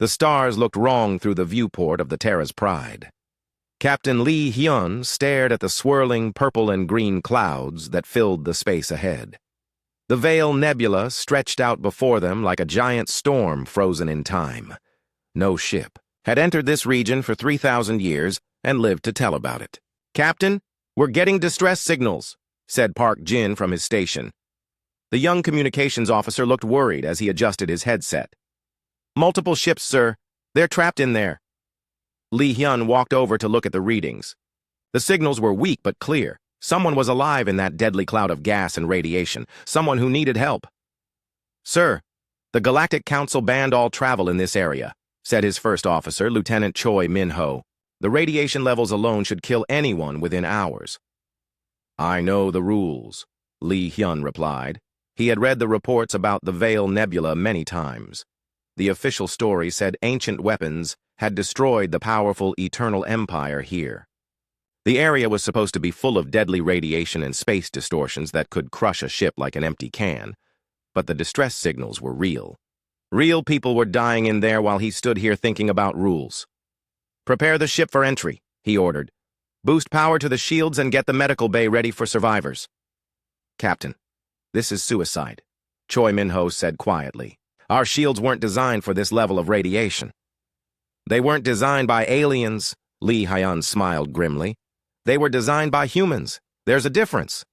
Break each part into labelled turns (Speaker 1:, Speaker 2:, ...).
Speaker 1: The stars looked wrong through the viewport of the Terra's Pride. Captain Lee Hyun stared at the swirling purple and green clouds that filled the space ahead. The Veil Nebula stretched out before them like a giant storm frozen in time. No ship had entered this region for 3,000 years and lived to tell about it. "Captain, we're getting distress signals," said Park Jin from his station. The young communications officer looked worried as he adjusted his headset. "Multiple ships, sir. They're trapped in there." Lee Hyun walked over to look at the readings. The signals were weak but clear. Someone was alive in that deadly cloud of gas and radiation. Someone who needed help. "Sir, the Galactic Council banned all travel in this area," said his first officer, Lieutenant Choi Min-ho. "The radiation levels alone should kill anyone within hours." "I know the rules," Lee Hyun replied. He had read the reports about the Veil Nebula many times. The official story said ancient weapons had destroyed the powerful Eternal Empire here. The area was supposed to be full of deadly radiation and space distortions that could crush a ship like an empty can. But the distress signals were real. Real people were dying in there while he stood here thinking about rules. "Prepare the ship for entry," he ordered. "Boost power to the shields and get the medical bay ready for survivors." "Captain, this is suicide," Choi Min-ho said quietly. "Our shields weren't designed for this level of radiation." "They weren't designed by aliens," Lee Hyun smiled grimly. "They were designed by humans. There's a difference."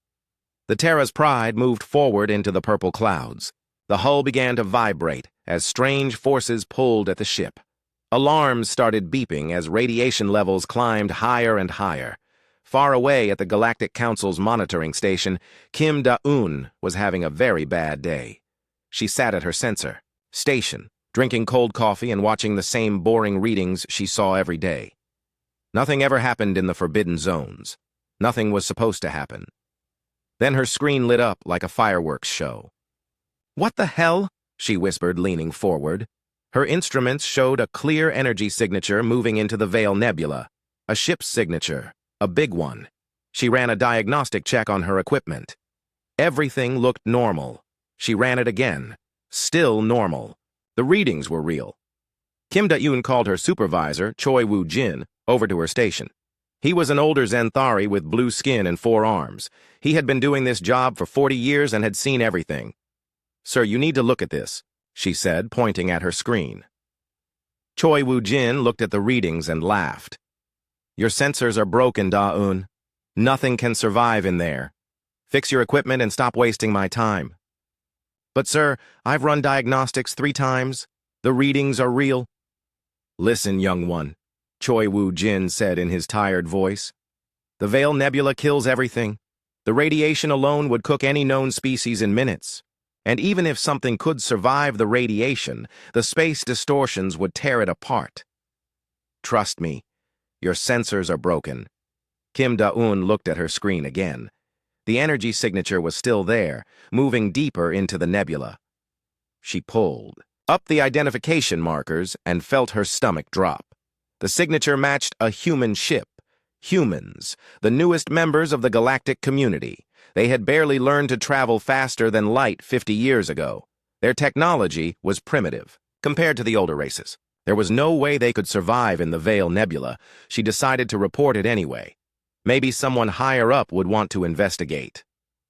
Speaker 1: The Terra's Pride moved forward into the purple clouds. The hull began to vibrate as strange forces pulled at the ship. Alarms started beeping as radiation levels climbed higher and higher. Far away at the Galactic Council's monitoring station, Kim Da-eun was having a very bad day. She sat at her sensor station, drinking cold coffee and watching the same boring readings she saw every day. Nothing ever happened in the forbidden zones. Nothing was supposed to happen. Then her screen lit up like a fireworks show. "What the hell?" she whispered, leaning forward. Her instruments showed a clear energy signature moving into the Veil Nebula. A ship's signature, a big one. She ran a diagnostic check on her equipment. Everything looked normal. She ran it again. Still normal. The readings were real. Kim Da-eun called her supervisor, Choi Woo-jin, over to her station. He was an older Zenthari with blue skin and 4 arms. He had been doing this job for 40 years and had seen everything. "Sir, you need to look at this," she said, pointing at her screen. Choi Woo-jin looked at the readings and laughed. "Your sensors are broken, Da-eun. Nothing can survive in there. Fix your equipment and stop wasting my time." "But sir, I've run diagnostics 3 times. The readings are real." "Listen, young one," Choi Woo-jin said in his tired voice. "The Veil Nebula kills everything. The radiation alone would cook any known species in minutes. And even if something could survive the radiation, the space distortions would tear it apart. Trust me, your sensors are broken." Kim Da-eun looked at her screen again. The energy signature was still there, moving deeper into the nebula. She pulled up the identification markers and felt her stomach drop. The signature matched a human ship. Humans, the newest members of the galactic community. They had barely learned to travel faster than light 50 years ago. Their technology was primitive, compared to the older races. There was no way they could survive in the Veil Nebula. She decided to report it anyway. Maybe someone higher up would want to investigate.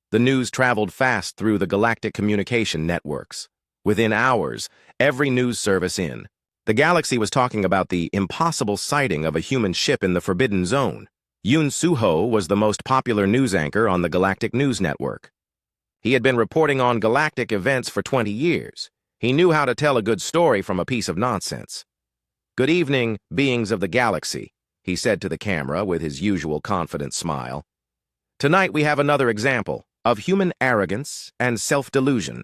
Speaker 1: The news traveled fast through the galactic communication networks. Within hours, every news service in the galaxy was talking about the impossible sighting of a human ship in the Forbidden Zone. Yoon Soo-ho was the most popular news anchor on the Galactic News Network. He had been reporting on galactic events for 20 years. He knew how to tell a good story from a piece of nonsense. "Good evening, beings of the galaxy," he said to the camera with his usual confident smile. "Tonight we have another example of human arrogance and self-delusion.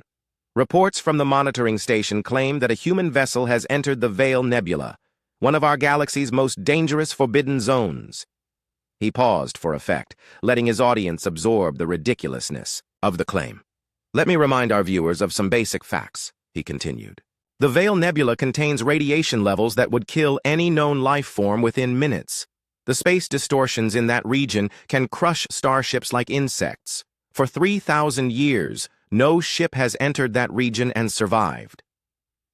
Speaker 1: Reports from the monitoring station claim that a human vessel has entered the Veil Nebula, one of our galaxy's most dangerous forbidden zones." He paused for effect, letting his audience absorb the ridiculousness of the claim. "Let me remind our viewers of some basic facts," he continued. "The Veil Nebula contains radiation levels that would kill any known life form within minutes. The space distortions in that region can crush starships like insects. For 3,000 years, no ship has entered that region and survived."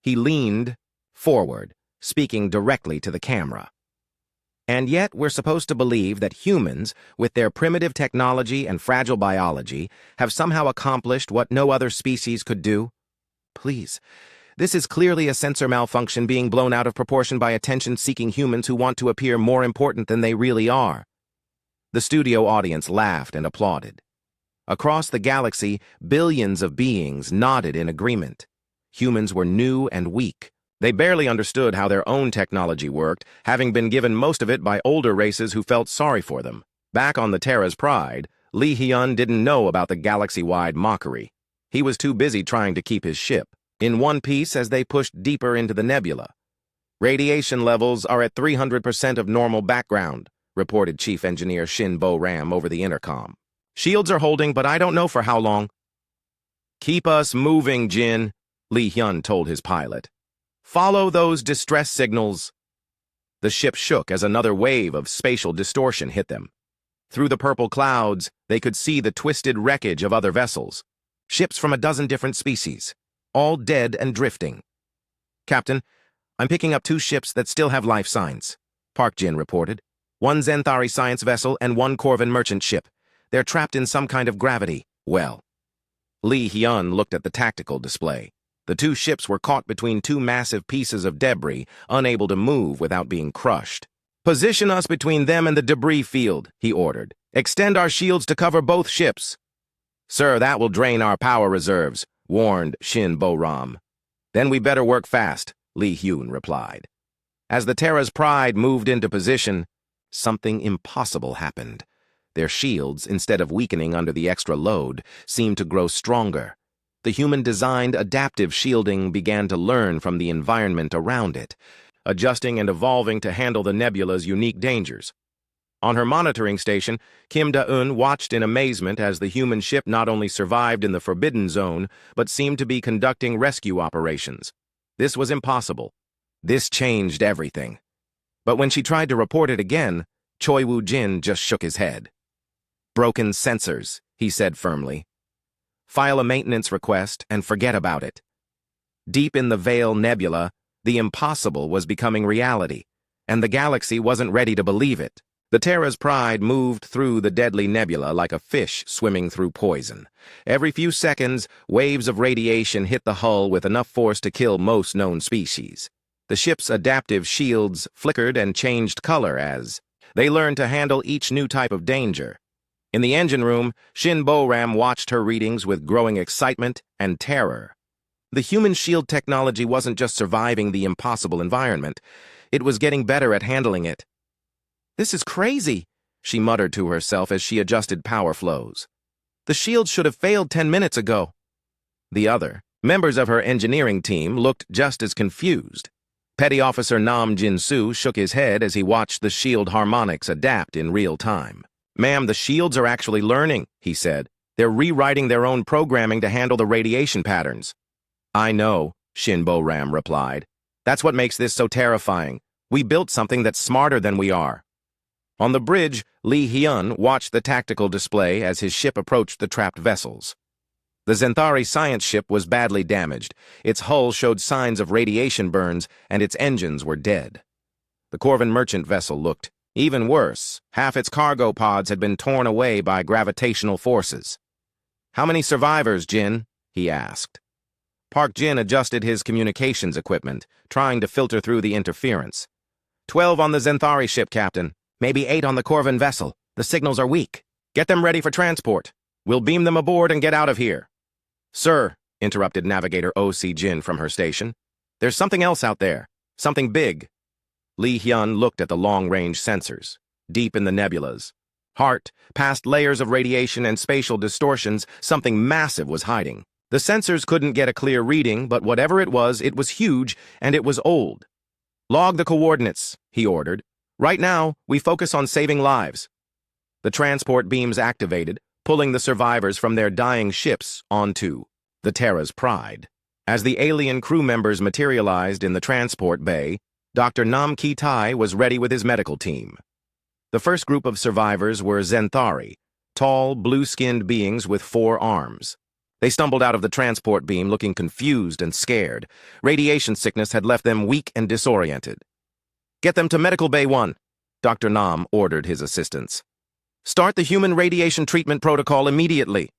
Speaker 1: He leaned forward, speaking directly to the camera. And yet, we're supposed to believe that humans, with their primitive technology and fragile biology, have somehow accomplished what no other species could do? Please. This is clearly a sensor malfunction being blown out of proportion by attention-seeking humans who want to appear more important than they really are. The studio audience laughed and applauded. Across the galaxy, billions of beings nodded in agreement. Humans were new and weak. They barely understood how their own technology worked, having been given most of it by older races who felt sorry for them. Back on the Terra's Pride, Lee Hyun didn't know about the galaxy-wide mockery. He was too busy trying to keep his ship in one piece as they pushed deeper into the nebula. "Radiation levels are at 300% of normal background," reported Chief Engineer Shin Bo-ram over the intercom. "Shields are holding, but I don't know for how long." "Keep us moving, Jin," Lee Hyun told his pilot. "Follow those distress signals." The ship shook as another wave of spatial distortion hit them. Through the purple clouds, they could see the twisted wreckage of other vessels. Ships from a dozen different species, all dead and drifting. "Captain, I'm picking up 2 ships that still have life signs," Park Jin reported. "One Zenthari science vessel and 1 Corvin merchant ship. They're trapped in some kind of gravity." "Well." Lee Hyun looked at the tactical display. The 2 ships were caught between 2 massive pieces of debris, unable to move without being crushed. "Position us between them and the debris field," he ordered. "Extend our shields to cover both ships." "Sir, that will drain our power reserves," warned Shin Bo-ram. "Then we better work fast," Lee Hyun replied. As the Terra's Pride moved into position, something impossible happened. Their shields, instead of weakening under the extra load, seemed to grow stronger. The human-designed adaptive shielding began to learn from the environment around it, adjusting and evolving to handle the nebula's unique dangers. On her monitoring station, Kim Da-eun watched in amazement as the human ship not only survived in the Forbidden Zone, but seemed to be conducting rescue operations. This was impossible. This changed everything. But when she tried to report it again, Choi Woo-jin just shook his head. "Broken sensors," he said firmly. "File a maintenance request and forget about it." Deep in the Veil Nebula, the impossible was becoming reality, and the galaxy wasn't ready to believe it. The Terra's Pride moved through the deadly nebula like a fish swimming through poison. Every few seconds, waves of radiation hit the hull with enough force to kill most known species. The ship's adaptive shields flickered and changed color as they learned to handle each new type of danger. In the engine room, Shin Bo-ram watched her readings with growing excitement and terror. The human shield technology wasn't just surviving the impossible environment. It was getting better at handling it. "This is crazy," she muttered to herself as she adjusted power flows. "The shields should have failed 10 minutes ago." The other members of her engineering team looked just as confused. Petty Officer Nam Jin-soo shook his head as he watched the shield harmonics adapt in real time. "Ma'am, the shields are actually learning," he said. "They're rewriting their own programming to handle the radiation patterns." "I know," Shin Bo-ram replied. "That's what makes this so terrifying. We built something that's smarter than we are." On the bridge, Lee Hyun watched the tactical display as his ship approached the trapped vessels. The Zenthari science ship was badly damaged. Its hull showed signs of radiation burns, and its engines were dead. The Corvin merchant vessel looked even worse. Half its cargo pods had been torn away by gravitational forces. "How many survivors, Jin?" he asked. Park Jin adjusted his communications equipment, trying to filter through the interference. 12 on the Zenthari ship, Captain. Maybe 8 on the Corvin vessel. The signals are weak. Get them ready for transport. We'll beam them aboard and get out of here." "Sir," interrupted Navigator O.C. Jin from her station. "There's something else out there. Something big." Lee Hyun looked at the long-range sensors. Deep in the nebulas, past layers of radiation and spatial distortions, something massive was hiding. The sensors couldn't get a clear reading, but whatever it was huge, and it was old. "Log the coordinates," he ordered. "Right now, we focus on saving lives." The transport beams activated, pulling the survivors from their dying ships onto the Terra's Pride. As the alien crew members materialized in the transport bay, Dr. Nam Ki-tai was ready with his medical team. The first group of survivors were Zenthari, tall, blue-skinned beings with 4 arms. They stumbled out of the transport beam looking confused and scared. Radiation sickness had left them weak and disoriented. "Get them to Medical Bay 1, Dr. Nam ordered his assistants. "Start the human radiation treatment protocol immediately."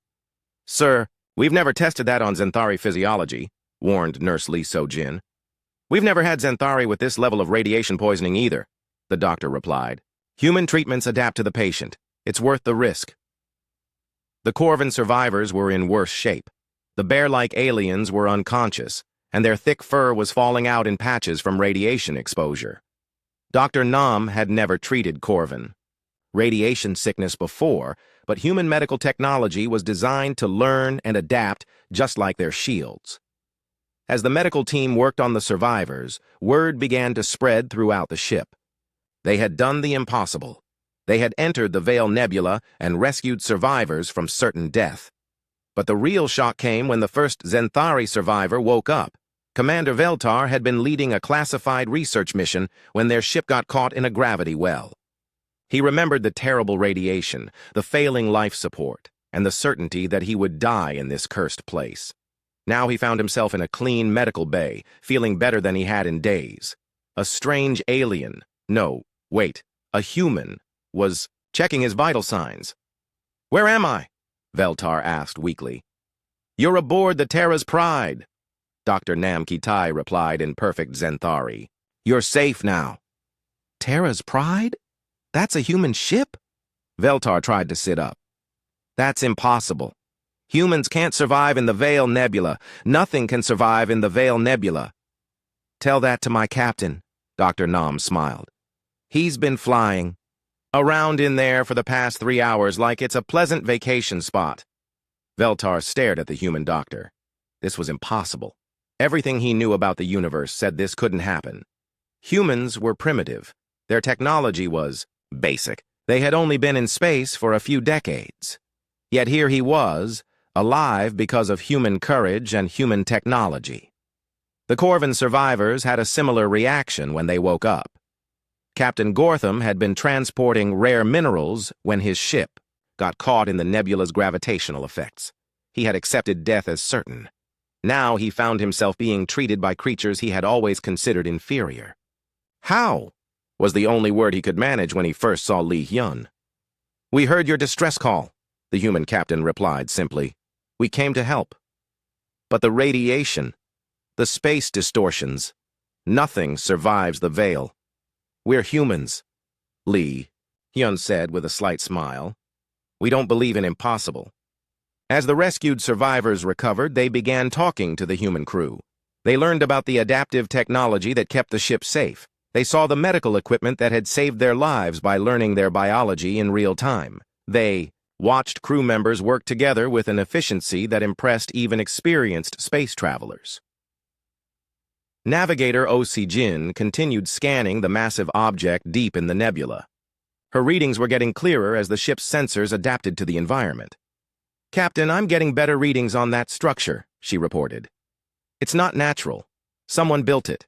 Speaker 1: "Sir, we've never tested that on Xanthari physiology," warned Nurse Lee So-jin. "We've never had Xanthari with this level of radiation poisoning either," the doctor replied. "Human treatments adapt to the patient. It's worth the risk." The Corvin survivors were in worse shape. The bear-like aliens were unconscious, and their thick fur was falling out in patches from radiation exposure. Dr. Nam had never treated Corvin radiation sickness before, but human medical technology was designed to learn and adapt just like their shields. As the medical team worked on the survivors, word began to spread throughout the ship. They had done the impossible. They had entered the Veil Nebula and rescued survivors from certain death. But the real shock came when the first Xanthari survivor woke up. Commander Veltar had been leading a classified research mission when their ship got caught in a gravity well. He remembered the terrible radiation, the failing life support, and the certainty that he would die in this cursed place. Now he found himself in a clean medical bay, feeling better than he had in days. A strange alien, no, wait, a human, was checking his vital signs. "Where am I?" Veltar asked weakly. "You're aboard the Terra's Pride," Dr. Nam Kitai replied in perfect Xanthari. "You're safe now." "Terra's Pride? That's a human ship?" Veltar tried to sit up. "That's impossible. Humans can't survive in the Veil Nebula. Nothing can survive in the Veil Nebula." "Tell that to my captain," Dr. Nam smiled. "He's been flying around in there for the past 3 hours like it's a pleasant vacation spot." Veltar stared at the human doctor. This was impossible. Everything he knew about the universe said this couldn't happen. Humans were primitive. Their technology was basic. They had only been in space for a few decades. Yet here he was, alive because of human courage and human technology. The Corvin survivors had a similar reaction when they woke up. Captain Gortham had been transporting rare minerals when his ship got caught in the nebula's gravitational effects. He had accepted death as certain. Now he found himself being treated by creatures he had always considered inferior. "How?" was the only word he could manage when he first saw Lee Hyun. "We heard your distress call," the human captain replied simply. "We came to help." "But the radiation, the space distortions, nothing survives the veil. We're humans," Lee Hyun said with a slight smile. "We don't believe in impossible." As the rescued survivors recovered, they began talking to the human crew. They learned about the adaptive technology that kept the ship safe. They saw the medical equipment that had saved their lives by learning their biology in real time. They watched crew members work together with an efficiency that impressed even experienced space travelers. Navigator Oh Si-jin continued scanning the massive object deep in the nebula. Her readings were getting clearer as the ship's sensors adapted to the environment. "Captain, I'm getting better readings on that structure," she reported. "It's not natural. Someone built it."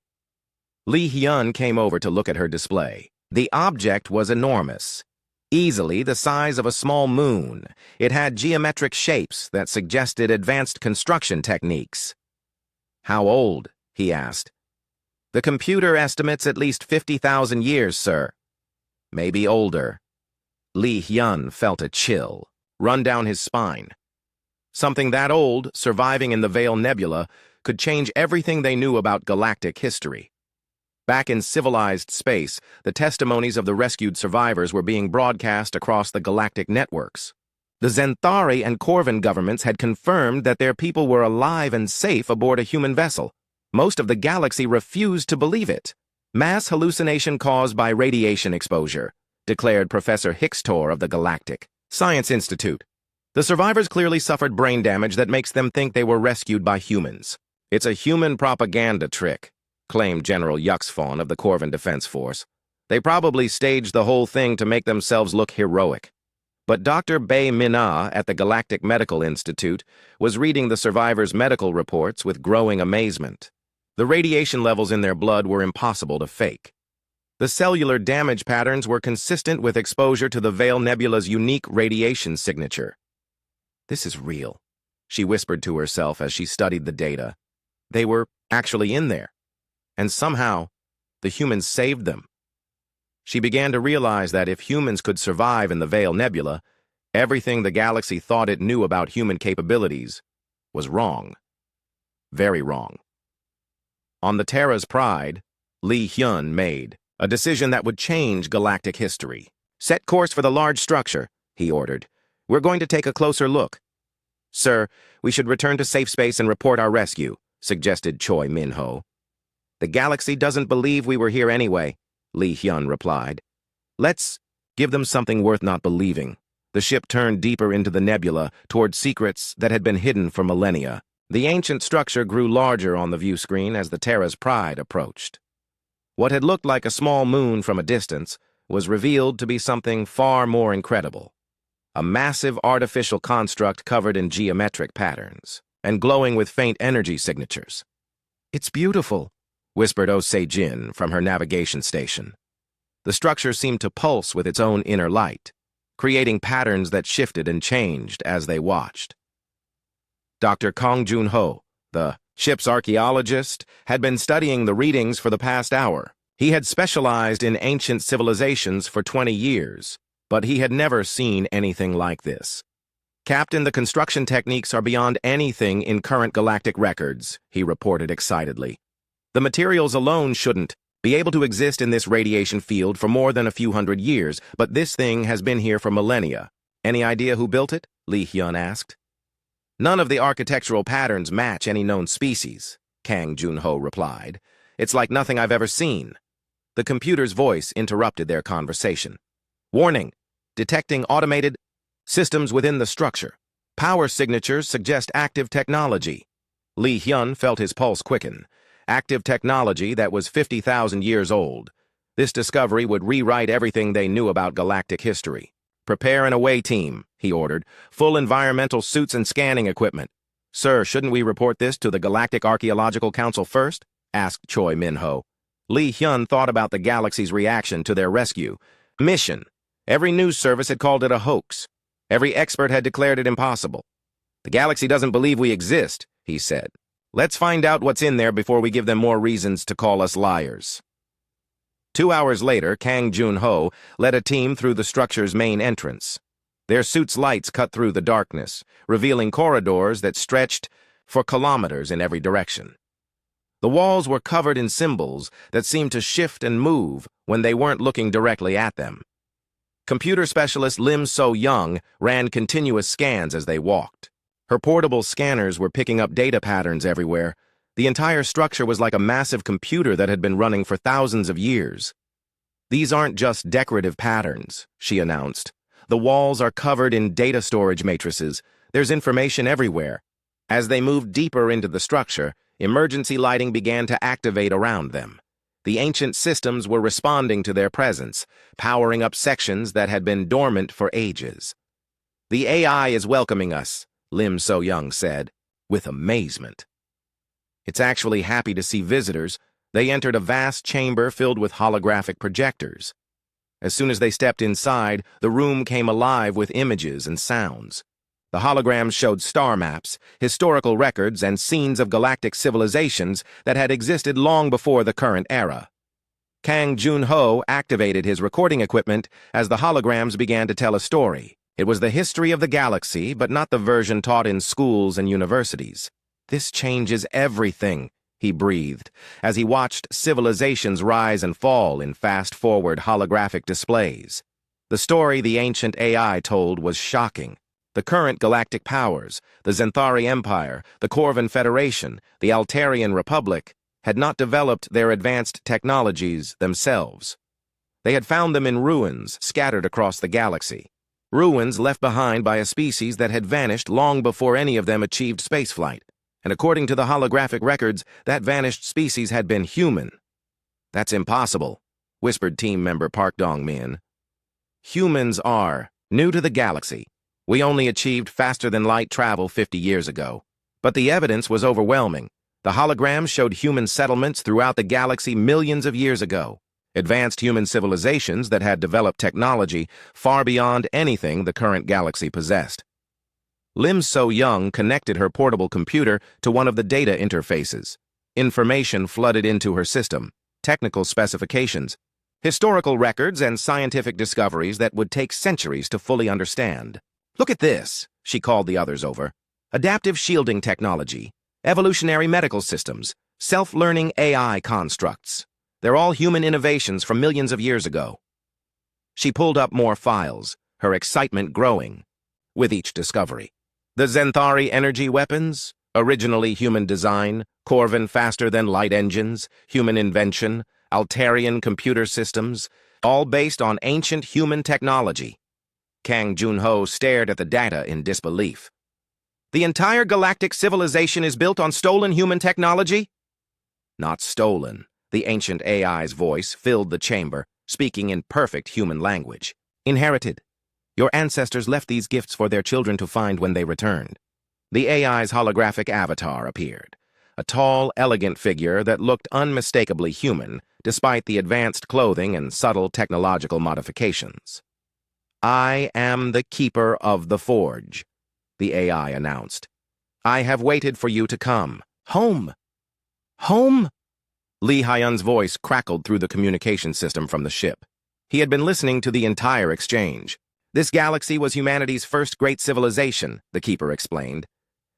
Speaker 1: Lee Hyun came over to look at her display. The object was enormous, easily the size of a small moon. It had geometric shapes that suggested advanced construction techniques. "How old?" he asked. "The computer estimates at least 50,000 years, sir." "Maybe older." Lee Hyun felt a chill run down his spine. Something that old, surviving in the Veil Nebula, could change everything they knew about galactic history. Back in civilized space, the testimonies of the rescued survivors were being broadcast across the galactic networks. The Xanthari and Corvin governments had confirmed that their people were alive and safe aboard a human vessel. Most of the galaxy refused to believe it. "Mass hallucination caused by radiation exposure," declared Professor Hickstor of the Galactic Science Institute. "The survivors clearly suffered brain damage that makes them think they were rescued by humans. It's a human propaganda trick," claimed General Yuxfawn of the Corvin Defense Force. "They probably staged the whole thing to make themselves look heroic." But Dr. Bae Mina at the Galactic Medical Institute was reading the survivors' medical reports with growing amazement. The radiation levels in their blood were impossible to fake. The cellular damage patterns were consistent with exposure to the Veil Nebula's unique radiation signature. "This is real," she whispered to herself as she studied the data. They were actually in there. And somehow, the humans saved them. She began to realize that if humans could survive in the Veil Nebula, everything the galaxy thought it knew about human capabilities was wrong. Very wrong. On the Terra's Pride, Lee Hyun made a decision that would change galactic history. "Set course for the large structure," he ordered. "We're going to take a closer look." "Sir, we should return to safe space and report our rescue," suggested Choi Min-ho. "The galaxy doesn't believe we were here anyway," Lee Hyun replied. "Let's give them something worth not believing." The ship turned deeper into the nebula toward secrets that had been hidden for millennia. The ancient structure grew larger on the view screen as the Terra's Pride approached. What had looked like a small moon from a distance was revealed to be something far more incredible. A massive artificial construct covered in geometric patterns and glowing with faint energy signatures. "It's beautiful," whispered Oh Se-jin from her navigation station. The structure seemed to pulse with its own inner light, creating patterns that shifted and changed as they watched. Dr. Kong Jun-ho, the ship's archaeologist, had been studying the readings for the past hour. He had specialized in ancient civilizations for 20 years, but he had never seen anything like this. "Captain, the construction techniques are beyond anything in current galactic records," he reported excitedly. "The materials alone shouldn't be able to exist in this radiation field for more than a few hundred years, but this thing has been here for millennia." "Any idea who built it?" Lee Hyun asked. "None of the architectural patterns match any known species," Kang Jun-ho replied. "It's like nothing I've ever seen." The computer's voice interrupted their conversation. "Warning! Detecting automated systems within the structure. Power signatures suggest active technology." Lee Hyun felt his pulse quicken. Active technology that was 50,000 years old. This discovery would rewrite everything they knew about galactic history. "Prepare an away team," he ordered. "Full environmental suits and scanning equipment." "Sir, shouldn't we report this to the Galactic Archaeological Council first?" asked Choi Min-ho. Lee Hyun thought about the galaxy's reaction to their rescue. Mission. Every news service had called it a hoax. Every expert had declared it impossible. "The galaxy doesn't believe we exist," he said. "Let's find out what's in there before we give them more reasons to call us liars." 2 hours later, Kang Jun-ho led a team through the structure's main entrance. Their suits' lights cut through the darkness, revealing corridors that stretched for kilometers in every direction. The walls were covered in symbols that seemed to shift and move when they weren't looking directly at them. Computer specialist Lim So-young ran continuous scans as they walked. Her portable scanners were picking up data patterns everywhere. The entire structure was like a massive computer that had been running for thousands of years. "These aren't just decorative patterns," she announced. "The walls are covered in data storage matrices. There's information everywhere." As they moved deeper into the structure, emergency lighting began to activate around them. The ancient systems were responding to their presence, powering up sections that had been dormant for ages. "The AI is welcoming us," Lim So-young said, with amazement. "It's actually happy to see visitors." They entered a vast chamber filled with holographic projectors. As soon as they stepped inside, the room came alive with images and sounds. The holograms showed star maps, historical records, and scenes of galactic civilizations that had existed long before the current era. Kang Jun-ho activated his recording equipment as the holograms began to tell a story. It was the history of the galaxy, but not the version taught in schools and universities. "This changes everything," he breathed, as he watched civilizations rise and fall in fast-forward holographic displays. The story the ancient AI told was shocking. The current galactic powers, the Zenthari Empire, the Corvan Federation, the Altarian Republic, had not developed their advanced technologies themselves. They had found them in ruins scattered across the galaxy. Ruins left behind by a species that had vanished long before any of them achieved spaceflight. And according to the holographic records, that vanished species had been human. "That's impossible," whispered team member Park Dong-min. "Humans are new to the galaxy. We only achieved faster-than-light travel 50 years ago. But the evidence was overwhelming. The holograms showed human settlements throughout the galaxy millions of years ago. Advanced human civilizations that had developed technology far beyond anything the current galaxy possessed." Lim So-young connected her portable computer to one of the data interfaces. Information flooded into her system, technical specifications, historical records, and scientific discoveries that would take centuries to fully understand. "Look at this," she called the others over. "Adaptive shielding technology, evolutionary medical systems, self-learning AI constructs. They're all human innovations from millions of years ago." She pulled up more files, her excitement growing with each discovery. The Zenthari energy weapons, originally human design, Corvin faster-than-light engines, human invention, Altarian computer systems, all based on ancient human technology. Kang Junho stared at the data in disbelief. "The entire galactic civilization is built on stolen human technology?" "Not stolen." The ancient AI's voice filled the chamber, speaking in perfect human language. "Inherited. Your ancestors left these gifts for their children to find when they returned." The AI's holographic avatar appeared, a tall, elegant figure that looked unmistakably human, despite the advanced clothing and subtle technological modifications. "I am the keeper of the forge," the AI announced. "I have waited for you to come. Home." "Home?" Lee Hyun's voice crackled through the communication system from the ship. He had been listening to the entire exchange. "This galaxy was humanity's first great civilization," the Keeper explained.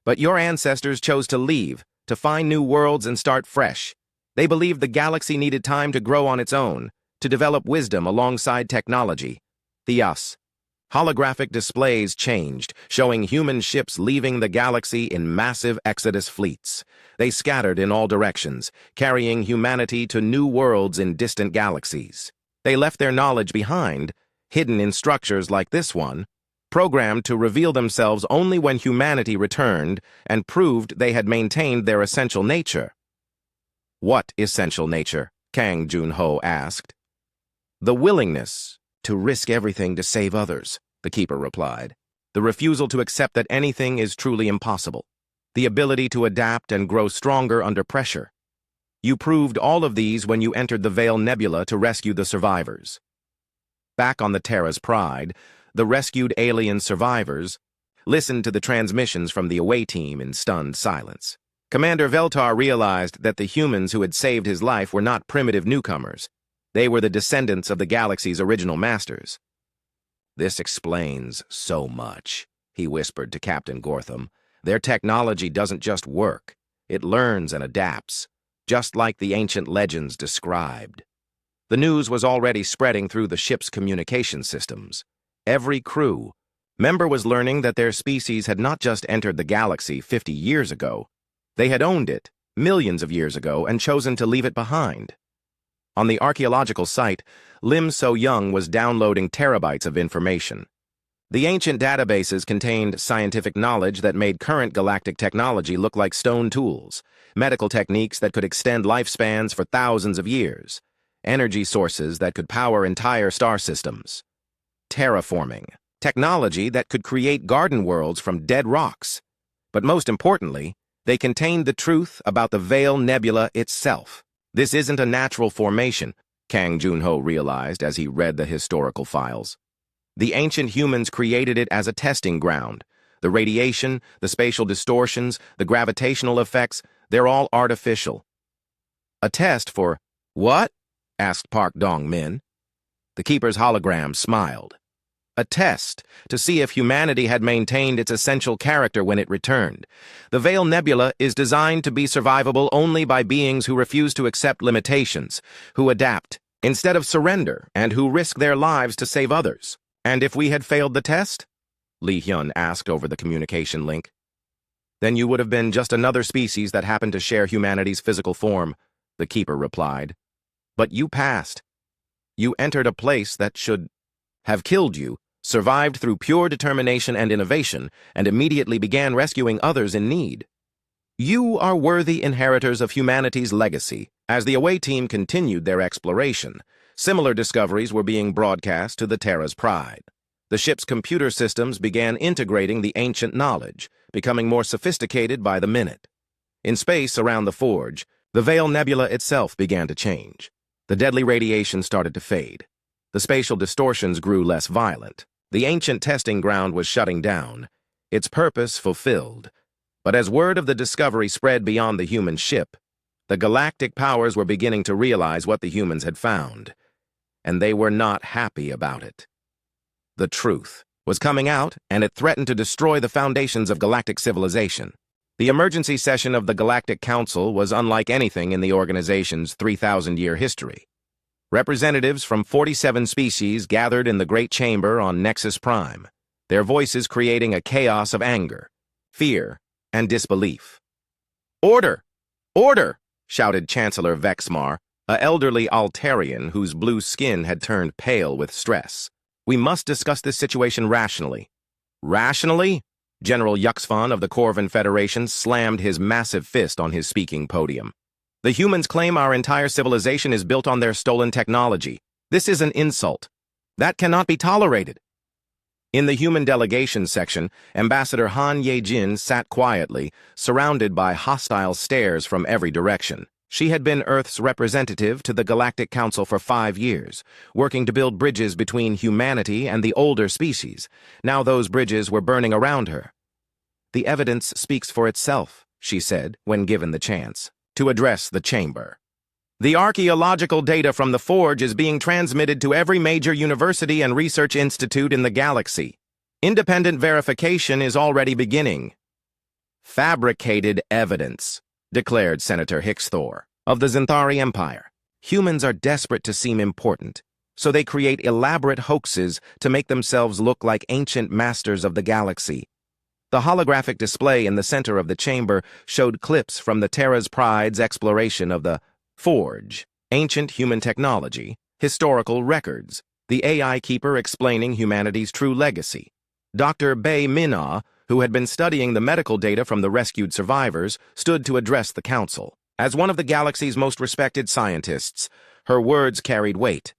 Speaker 1: "But your ancestors chose to leave, to find new worlds and start fresh. They believed the galaxy needed time to grow on its own, to develop wisdom alongside technology. Theos." Holographic displays changed, showing human ships leaving the galaxy in massive exodus fleets. They scattered in all directions, carrying humanity to new worlds in distant galaxies. They left their knowledge behind, hidden in structures like this one, programmed to reveal themselves only when humanity returned and proved they had maintained their essential nature. "What essential nature?" Kang Junho asked. "The willingness to risk everything to save others," the Keeper replied. "The refusal to accept that anything is truly impossible. The ability to adapt and grow stronger under pressure. You proved all of these when you entered the Veil Nebula to rescue the survivors." Back on the Terra's Pride, the rescued alien survivors listened to the transmissions from the away team in stunned silence. Commander Veltar realized that the humans who had saved his life were not primitive newcomers. They were the descendants of the galaxy's original masters. "This explains so much," he whispered to Captain Gortham. "Their technology doesn't just work. It learns and adapts, just like the ancient legends described." The news was already spreading through the ship's communication systems. Every crew member was learning that their species had not just entered the galaxy 50 years ago. They had owned it millions of years ago and chosen to leave it behind. On the archaeological site, Lim So-young was downloading terabytes of information. The ancient databases contained scientific knowledge that made current galactic technology look like stone tools, medical techniques that could extend lifespans for thousands of years, energy sources that could power entire star systems, terraforming, technology that could create garden worlds from dead rocks. But most importantly, they contained the truth about the Veil Nebula itself. This isn't a natural formation, Kang Junho realized as he read the historical files. The ancient humans created it as a testing ground. The radiation, the spatial distortions, the gravitational effects, they're all artificial. "A test for what?" asked Park Dong-min. The Keeper's hologram smiled. "A test to see if humanity had maintained its essential character when it returned. The Veil Nebula is designed to be survivable only by beings who refuse to accept limitations, who adapt instead of surrender, and who risk their lives to save others." "And if we had failed the test?" Lee Hyun asked over the communication link. "Then you would have been just another species that happened to share humanity's physical form," the Keeper replied. "But you passed. You entered a place that should have killed you, survived through pure determination and innovation, and immediately began rescuing others in need. You are worthy inheritors of humanity's legacy." As the away team continued their exploration, similar discoveries were being broadcast to the Terra's Pride. The ship's computer systems began integrating the ancient knowledge, becoming more sophisticated by the minute. In space around the forge, the Veil Nebula itself began to change. The deadly radiation started to fade. The spatial distortions grew less violent. The ancient testing ground was shutting down. its purpose fulfilled. But as word of the discovery spread beyond the human ship, the galactic powers were beginning to realize what the humans had found, and they were not happy about it. The truth was coming out, and it threatened to destroy the foundations of galactic civilization. The emergency session of the Galactic Council was unlike anything in the organization's 3,000-year history. Representatives from 47 species gathered in the Great Chamber on Nexus Prime, their voices creating a chaos of anger, fear, and disbelief. "Order! Order!" shouted Chancellor Vexmar, an elderly Altarian whose blue skin had turned pale with stress. "We must discuss this situation rationally." "Rationally?" General Yuxfon of the Corvan Federation slammed his massive fist on his speaking podium. "The humans claim our entire civilization is built on their stolen technology. This is an insult. That cannot be tolerated." In the human delegation section, Ambassador Han Ye-jin sat quietly, surrounded by hostile stares from every direction. She had been Earth's representative to the Galactic Council for 5 years, working to build bridges between humanity and the older species. Now those bridges were burning around her. "The evidence speaks for itself," she said, when given the chance to address the chamber. "The archaeological data from the Forge is being transmitted to every major university and research institute in the galaxy. Independent verification is already beginning." "Fabricated evidence," declared Senator Hixthor of the Zenthari Empire. "Humans are desperate to seem important, so they create elaborate hoaxes to make themselves look like ancient masters of the galaxy." The holographic display in the center of the chamber showed clips from the Terra's Pride's exploration of the Forge, ancient human technology, historical records, the AI keeper explaining humanity's true legacy. Dr. Bei Minna, who had been studying the medical data from the rescued survivors, stood to address the council. As one of the galaxy's most respected scientists, her words carried weight.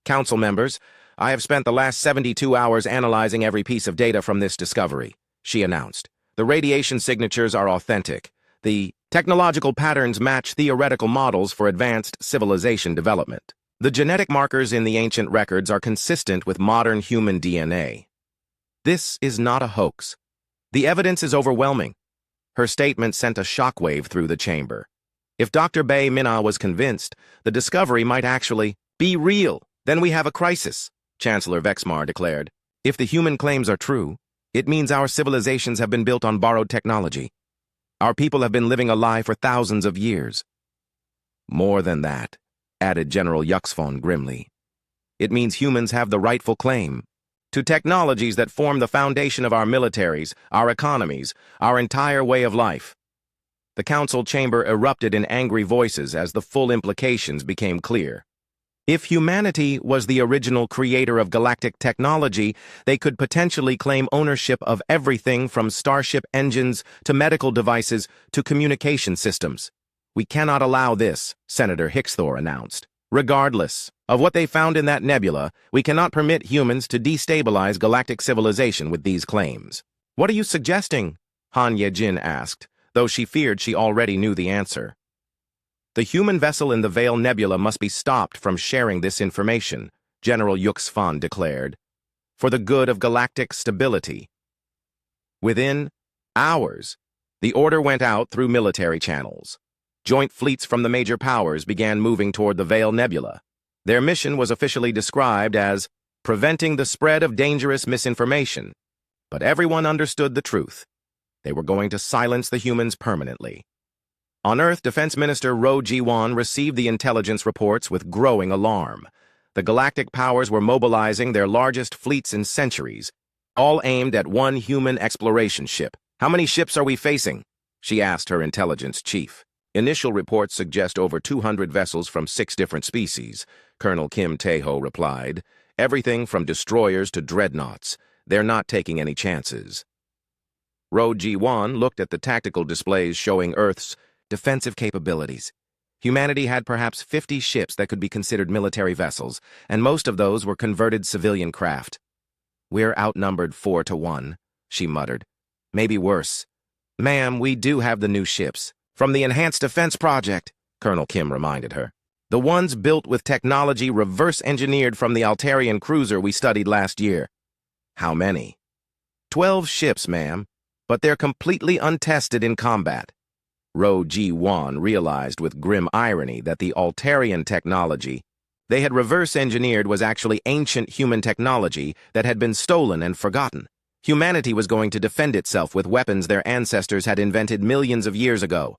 Speaker 1: "Council members, I have spent the last 72 hours analyzing every piece of data from this discovery," she announced. "The radiation signatures are authentic. The technological patterns match theoretical models for advanced civilization development. The genetic markers in the ancient records are consistent with modern human DNA. This is not a hoax. The evidence is overwhelming." Her statement sent a shockwave through the chamber. If Dr. Bei Minna was convinced, the discovery might actually be real. "Then we have a crisis," Chancellor Vexmar declared. "If the human claims are true, it means our civilizations have been built on borrowed technology. Our people have been living a lie for thousands of years." "More than that," added General Yuxfon grimly. "It means humans have the rightful claim to technologies that form the foundation of our militaries, our economies, our entire way of life." The council chamber erupted in angry voices as the full implications became clear. If humanity was the original creator of galactic technology, they could potentially claim ownership of everything from starship engines to medical devices to communication systems. "We cannot allow this," Senator Hixthor announced. "Regardless of what they found in that nebula, we cannot permit humans to destabilize galactic civilization with these claims." "What are you suggesting?" Han Ye-jin asked, though she feared she already knew the answer. "The human vessel in the Veil Nebula must be stopped from sharing this information," General Yuxfon declared, "for the good of galactic stability." Within hours, the order went out through military channels. Joint fleets from the major powers began moving toward the Veil Nebula. Their mission was officially described as preventing the spread of dangerous misinformation. But everyone understood the truth. They were going to silence the humans permanently. On Earth, Defense Minister Ro Ji-won received the intelligence reports with growing alarm. The galactic powers were mobilizing their largest fleets in centuries, all aimed at one human exploration ship. "How many ships are we facing?" she asked her intelligence chief. "Initial reports suggest over 200 vessels from 6 different species," Colonel Kim Tae-ho replied. "Everything from destroyers to dreadnoughts. They're not taking any chances." Ro Ji-won looked at the tactical displays showing Earth's defensive capabilities. Humanity had perhaps 50 ships that could be considered military vessels, and most of those were converted civilian craft. "We're outnumbered 4-1, she muttered. "Maybe worse." "Ma'am, we do have the new ships. From the Enhanced Defense Project," Colonel Kim reminded her. "The ones built with technology reverse-engineered from the Altarian cruiser we studied last year." "How many?" 12 ships, ma'am, but they're completely untested in combat. Ro Ji-wan realized with grim irony that the Altarian technology they had reverse-engineered was actually ancient human technology that had been stolen and forgotten. Humanity was going to defend itself with weapons their ancestors had invented millions of years ago.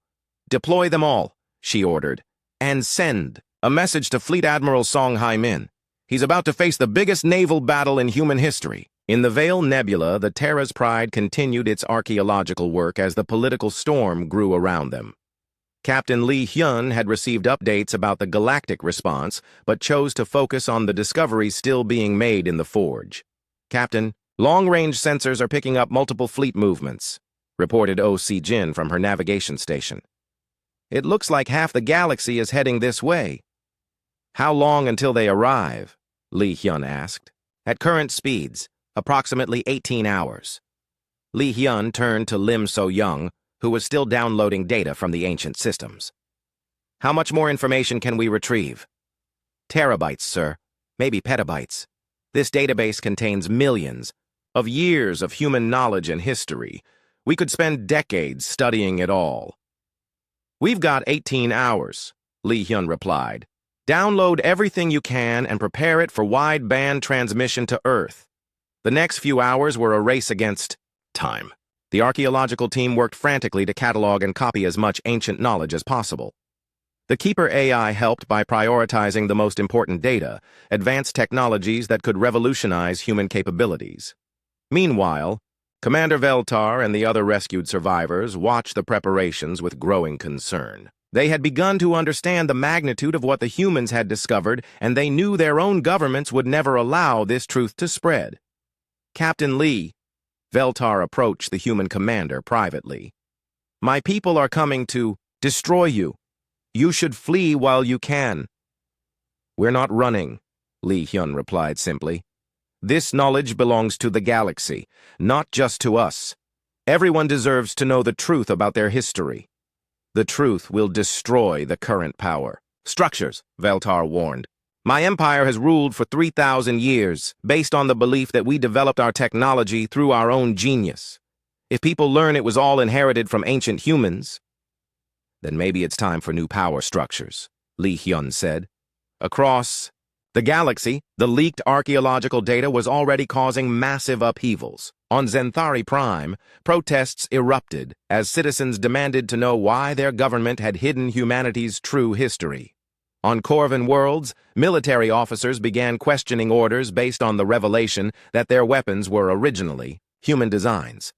Speaker 1: "Deploy them all," she ordered, "and send a message to Fleet Admiral Song Hai-min. He's about to face the biggest naval battle in human history." In the Veil Nebula, the Terra's Pride continued its archaeological work as the political storm grew around them. Captain Lee Hyun had received updates about the galactic response, but chose to focus on the discoveries still being made in the Forge. "Captain, long-range sensors are picking up multiple fleet movements," reported O.C. Jin from her navigation station. "It looks like half the galaxy is heading this way." "How long until they arrive?" Lee Hyun asked. "At current speeds, approximately 18 hours. Lee Hyun turned to Lim So-young, who was still downloading data from the ancient systems. "How much more information can we retrieve?" "Terabytes, sir. Maybe petabytes. This database contains millions of years of human knowledge and history. We could spend decades studying it all." "We've got 18 hours, Lee Hyun replied. "Download everything you can and prepare it for wideband transmission to Earth. The next few hours were a race against time." The archaeological team worked frantically to catalog and copy as much ancient knowledge as possible. The Keeper AI helped by prioritizing the most important data, advanced technologies that could revolutionize human capabilities. Meanwhile, Commander Veltar and the other rescued survivors watched the preparations with growing concern. They had begun to understand the magnitude of what the humans had discovered, and they knew their own governments would never allow this truth to spread. "Captain Lee," Veltar approached the human commander privately. "My people are coming to destroy you. You should flee while you can." "We're not running," Lee Hyun replied simply. "This knowledge belongs to the galaxy, not just to us. Everyone deserves to know the truth about their history. The truth will destroy the current power." "Structures," Veltar warned. "My empire has ruled for 3,000 years, based on the belief that we developed our technology through our own genius. If people learn it was all inherited from ancient humans, then maybe it's time for new power structures," Lee Hyun said. Across the galaxy, the leaked archaeological data was already causing massive upheavals. On Zenthari Prime, protests erupted as citizens demanded to know why their government had hidden humanity's true history. On Corvin Worlds, military officers began questioning orders based on the revelation that their weapons were originally human designs.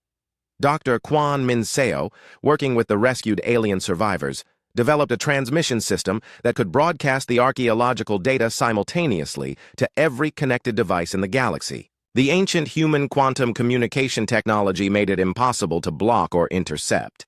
Speaker 1: Dr. Kwon Min-seo, working with the rescued alien survivors, developed a transmission system that could broadcast the archaeological data simultaneously to every connected device in the galaxy. The ancient human quantum communication technology made it impossible to block or intercept.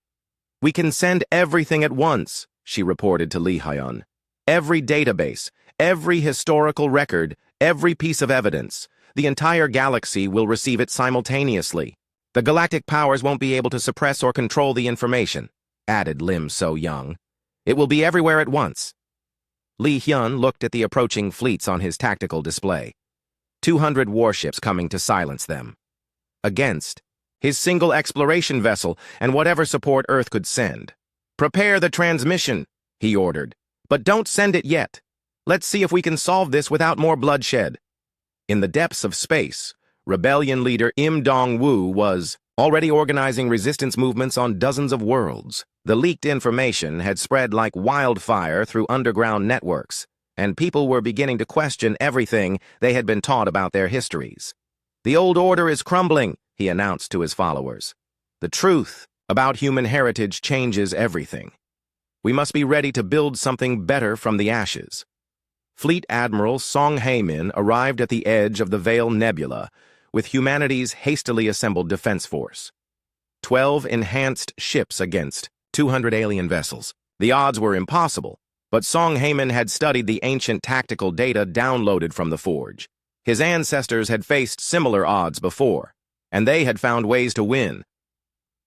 Speaker 1: "We can send everything at once," she reported to Lee Hyun. "Every database, every historical record, every piece of evidence. The entire galaxy will receive it simultaneously. The galactic powers won't be able to suppress or control the information," added Lim So-young. "It will be everywhere at once." Lee Hyun looked at the approaching fleets on his tactical display. 200 warships coming to silence them. Against his single exploration vessel and whatever support Earth could send. "Prepare the transmission," he ordered. "But don't send it yet. Let's see if we can solve this without more bloodshed." In the depths of space, rebellion leader Im Dong-woo was already organizing resistance movements on dozens of worlds. The leaked information had spread like wildfire through underground networks, and people were beginning to question everything they had been taught about their histories. "The old order is crumbling," he announced to his followers. "The truth about human heritage changes everything. We must be ready to build something better from the ashes." Fleet Admiral Song Hai-min arrived at the edge of the Veil Nebula with humanity's hastily assembled defense force. 12 enhanced ships against 200 alien vessels. The odds were impossible, but Song Hai-min had studied the ancient tactical data downloaded from the Forge. His ancestors had faced similar odds before, and they had found ways to win.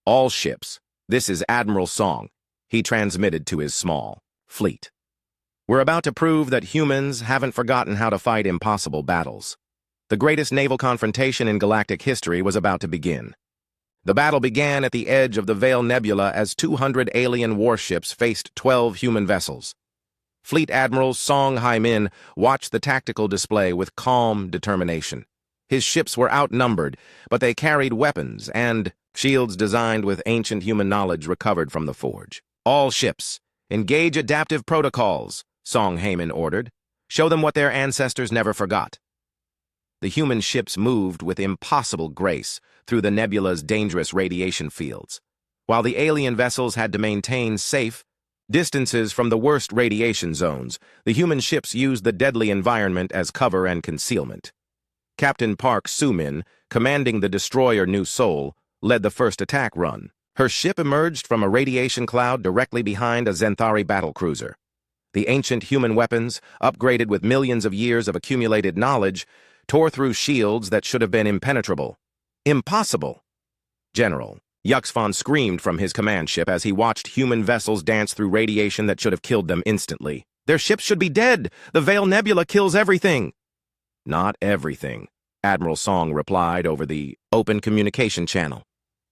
Speaker 1: "All ships, this is Admiral Song," he transmitted to his small fleet. "We're about to prove that humans haven't forgotten how to fight impossible battles. The greatest naval confrontation in galactic history was about to begin. The battle began at the edge of the Veil Nebula as 200 alien warships faced 12 human vessels. Fleet Admiral Song Hai-min watched the tactical display with calm determination. His ships were outnumbered, but they carried weapons and shields designed with ancient human knowledge recovered from the forge. All ships, engage adaptive protocols, Song Hai-min ordered. Show them what their ancestors never forgot. The human ships moved with impossible grace through the nebula's dangerous radiation fields, while the alien vessels had to maintain safe distances from the worst radiation zones. The human ships used the deadly environment as cover and concealment. Captain Park Soo-min, commanding the destroyer New Seoul, led the first attack run. Her ship emerged from a radiation cloud directly behind a Zenthari battlecruiser. The ancient human weapons, upgraded with millions of years of accumulated knowledge, tore through shields that should have been impenetrable. Impossible! General Yuxfon screamed from his command ship as he watched human vessels dance through radiation that should have killed them instantly. Their ships should be dead! The Veil Nebula kills everything! Not everything, Admiral Song replied over the open communication channel.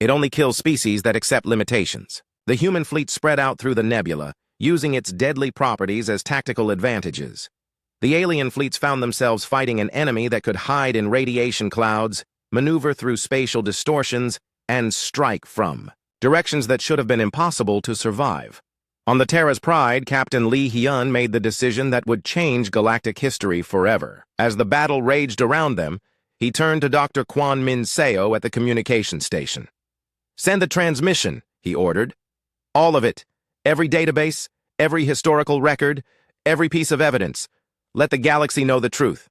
Speaker 1: It only kills species that accept limitations. The human fleet spread out through the nebula, using its deadly properties as tactical advantages. The alien fleets found themselves fighting an enemy that could hide in radiation clouds, maneuver through spatial distortions, and strike from directions that should have been impossible to survive. On the Terra's Pride, Captain Lee Hyun made the decision that would change galactic history forever. As the battle raged around them, he turned to Dr. Kwon Min Seo at the communication station. "Send the transmission," he ordered. "All of it. Every database, every historical record, every piece of evidence. Let the galaxy know the truth."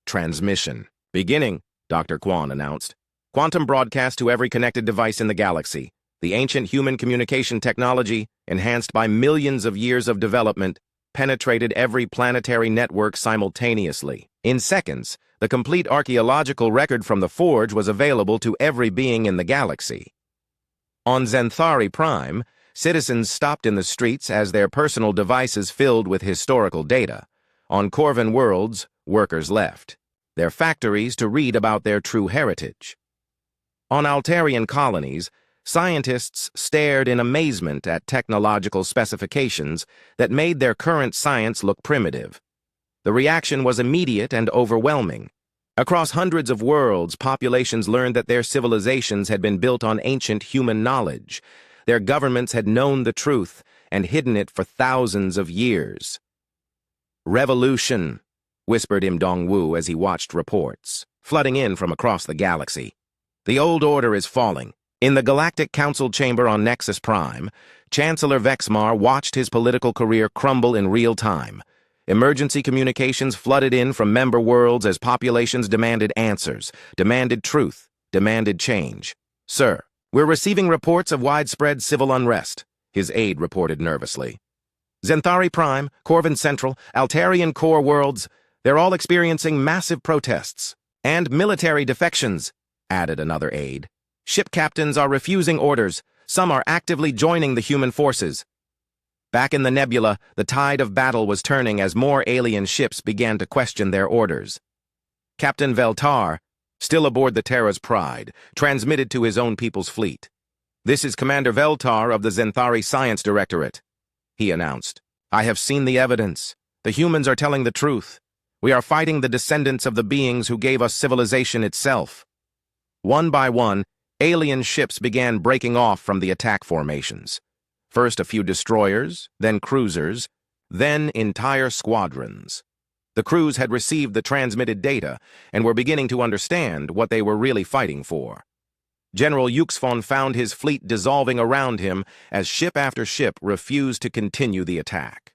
Speaker 1: Transmission. "Beginning," Dr. Kwon announced. "Quantum broadcast to every connected device in the galaxy. The ancient human communication technology, enhanced by millions of years of development, penetrated every planetary network simultaneously. In seconds, the complete archaeological record from the forge was available to every being in the galaxy. On Zenthari Prime, citizens stopped in the streets as their personal devices filled with historical data. On Corvin worlds, workers left their factories to read about their true heritage. On Altarian colonies, scientists stared in amazement at technological specifications that made their current science look primitive. The reaction was immediate and overwhelming. Across hundreds of worlds, populations learned that their civilizations had been built on ancient human knowledge. Their governments had known the truth and hidden it for thousands of years. "Revolution," whispered Im Dong-woo as he watched reports flooding in from across the galaxy. "The old order is falling." In the Galactic Council chamber on Nexus Prime, Chancellor Vexmar watched his political career crumble in real time. Emergency communications flooded in from member worlds as populations demanded answers, demanded truth, demanded change. "Sir, we're receiving reports of widespread civil unrest," his aide reported nervously. "Zenthari Prime, Corvin Central, Altarian Core worlds, they're all experiencing massive protests. And military defections," added another aide. "Ship captains are refusing orders. Some are actively joining the human forces." Back in the nebula, the tide of battle was turning as more alien ships began to question their orders. Captain Veltar, still aboard the Terra's Pride, transmitted to his own people's fleet. "This is Commander Veltar of the Zenthari Science Directorate," he announced. "I have seen the evidence. The humans are telling the truth. We are fighting the descendants of the beings who gave us civilization itself." One by one, alien ships began breaking off from the attack formations. First a few destroyers, then cruisers, then entire squadrons. The crews had received the transmitted data and were beginning to understand what they were really fighting for. General Yuxfon found his fleet dissolving around him as ship after ship refused to continue the attack.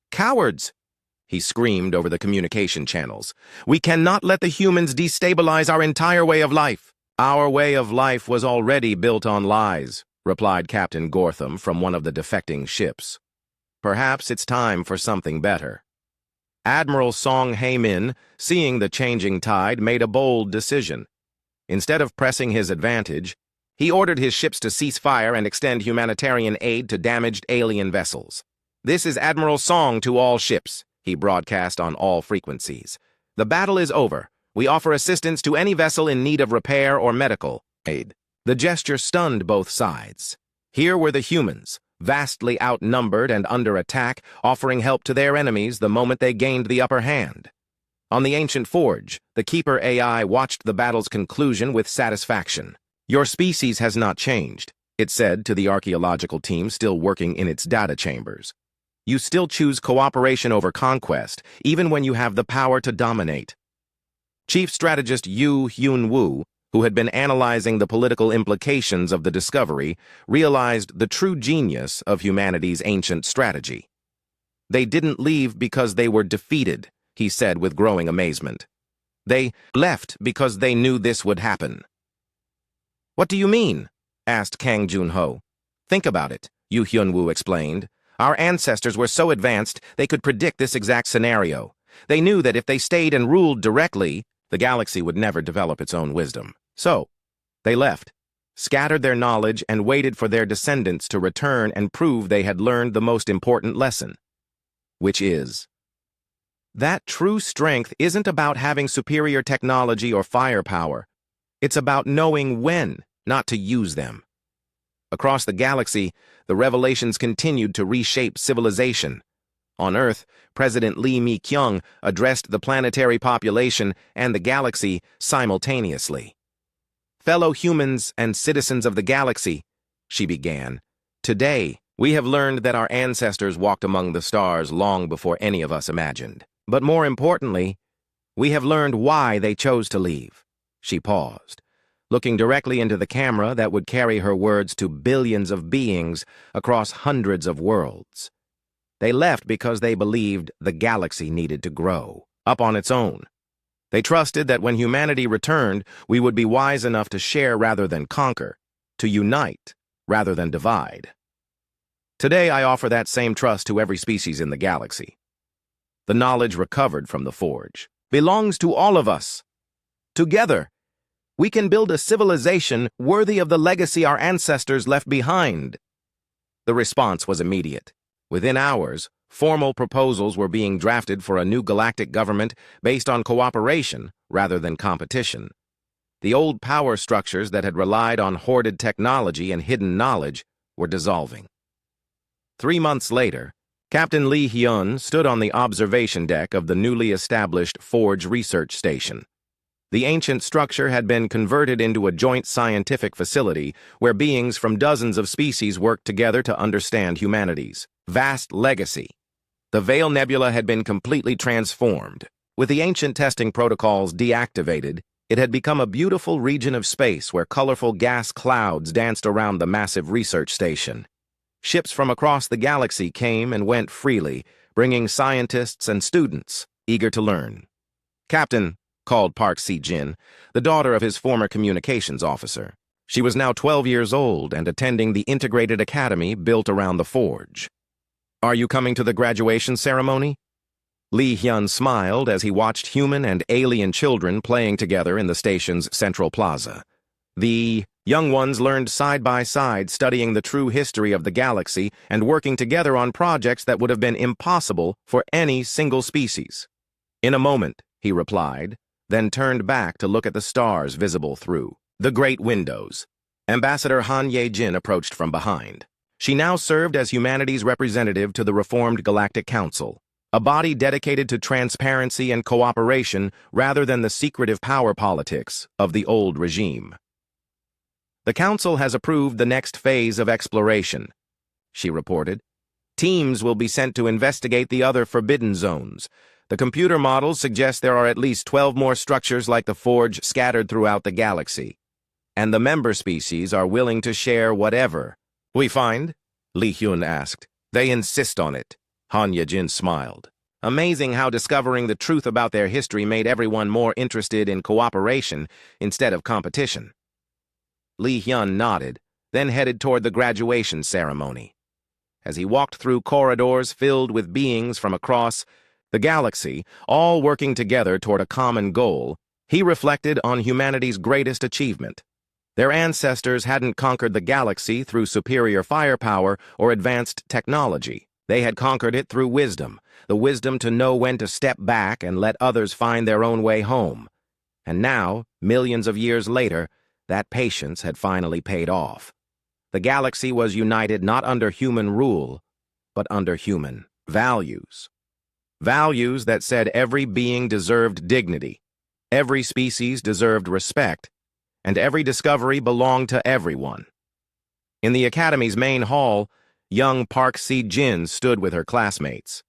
Speaker 1: "Cowards!" he screamed over the communication channels. "We cannot let the humans destabilize our entire way of life." "Our way of life was already built on lies," replied Captain Gortham from one of the defecting ships. "Perhaps it's time for something better." Admiral Song Hai-min, seeing the changing tide, made a bold decision. Instead of pressing his advantage, he ordered his ships to cease fire and extend humanitarian aid to damaged alien vessels. "This is Admiral Song to all ships," he broadcast on all frequencies. "The battle is over. We offer assistance to any vessel in need of repair or medical aid. The gesture stunned both sides. Here were the humans, vastly outnumbered and under attack, offering help to their enemies the moment they gained the upper hand. On the ancient forge, the Keeper AI watched the battle's conclusion with satisfaction. "Your species has not changed," it said to the archaeological team still working in its data chambers. "You still choose cooperation over conquest, even when you have the power to dominate." Chief Strategist Yu Hyun-woo, who had been analyzing the political implications of the discovery, realized the true genius of humanity's ancient strategy. "They didn't leave because they were defeated," he said with growing amazement. "They left because they knew this would happen." "What do you mean?" asked Kang Jun-ho. "Think about it," Yu Hyun-woo explained. "Our ancestors were so advanced they could predict this exact scenario. They knew that if they stayed and ruled directly, the galaxy would never develop its own wisdom. So, they left, scattered their knowledge, and waited for their descendants to return and prove they had learned the most important lesson, which is that true strength isn't about having superior technology or firepower. It's about knowing when not to use them." Across the galaxy, the revelations continued to reshape civilization. On Earth, President Lee Mi-kyung addressed the planetary population and the galaxy simultaneously. "Fellow humans and citizens of the galaxy," she began, "today we have learned that our ancestors walked among the stars long before any of us imagined. But more importantly, we have learned why they chose to leave." She paused, looking directly into the camera that would carry her words to billions of beings across hundreds of worlds. They left because they believed the galaxy needed to grow, up on its own. They trusted that when humanity returned, we would be wise enough to share rather than conquer, to unite rather than divide. Today, I offer that same trust to every species in the galaxy. The knowledge recovered from the forge belongs to all of us. Together, we can build a civilization worthy of the legacy our ancestors left behind. The response was immediate. Within hours, formal proposals were being drafted for a new galactic government based on cooperation rather than competition. The old power structures that had relied on hoarded technology and hidden knowledge were dissolving. 3 months later, Captain Lee Hyun stood on the observation deck of the newly established Forge Research Station. The ancient structure had been converted into a joint scientific facility where beings from dozens of species worked together to understand humanity's vast legacy. The Veil Nebula had been completely transformed. With the ancient testing protocols deactivated, it had become a beautiful region of space where colorful gas clouds danced around the massive research station. Ships from across the galaxy came and went freely, bringing scientists and students eager to learn. "Captain," called Park Si-jin, the daughter of his former communications officer. She was now 12 years old and attending the integrated academy built around the forge. "Are you coming to the graduation ceremony?" Lee Hyun smiled as he watched human and alien children playing together in the station's central plaza. The young ones learned side by side, studying the true history of the galaxy and working together on projects that would have been impossible for any single species. "In a moment," he replied, then turned back to look at the stars visible through the great windows. Ambassador Han Ye-jin approached from behind. She now served as humanity's representative to the Reformed Galactic Council, a body dedicated to transparency and cooperation rather than the secretive power politics of the old regime. "The Council has approved the next phase of exploration," she reported. "Teams will be sent to investigate the other forbidden zones. The computer models suggest there are at least 12 more structures like the Forge scattered throughout the galaxy. And the member species are willing to share whatever we find?" Lee Hyun asked. "They insist on it." Han Ye-jin smiled. Amazing how discovering the truth about their history made everyone more interested in cooperation instead of competition. Lee Hyun nodded, then headed toward the graduation ceremony. As he walked through corridors filled with beings from across the galaxy, all working together toward a common goal, he reflected on humanity's greatest achievement. Their ancestors hadn't conquered the galaxy through superior firepower or advanced technology. They had conquered it through wisdom, the wisdom to know when to step back and let others find their own way home. And now, millions of years later, that patience had finally paid off. The galaxy was united not under human rule, but under human values. Values that said every being deserved dignity, every species deserved respect, and every discovery belonged to everyone. In the Academy's main hall, young Park Si-jin stood with her classmates.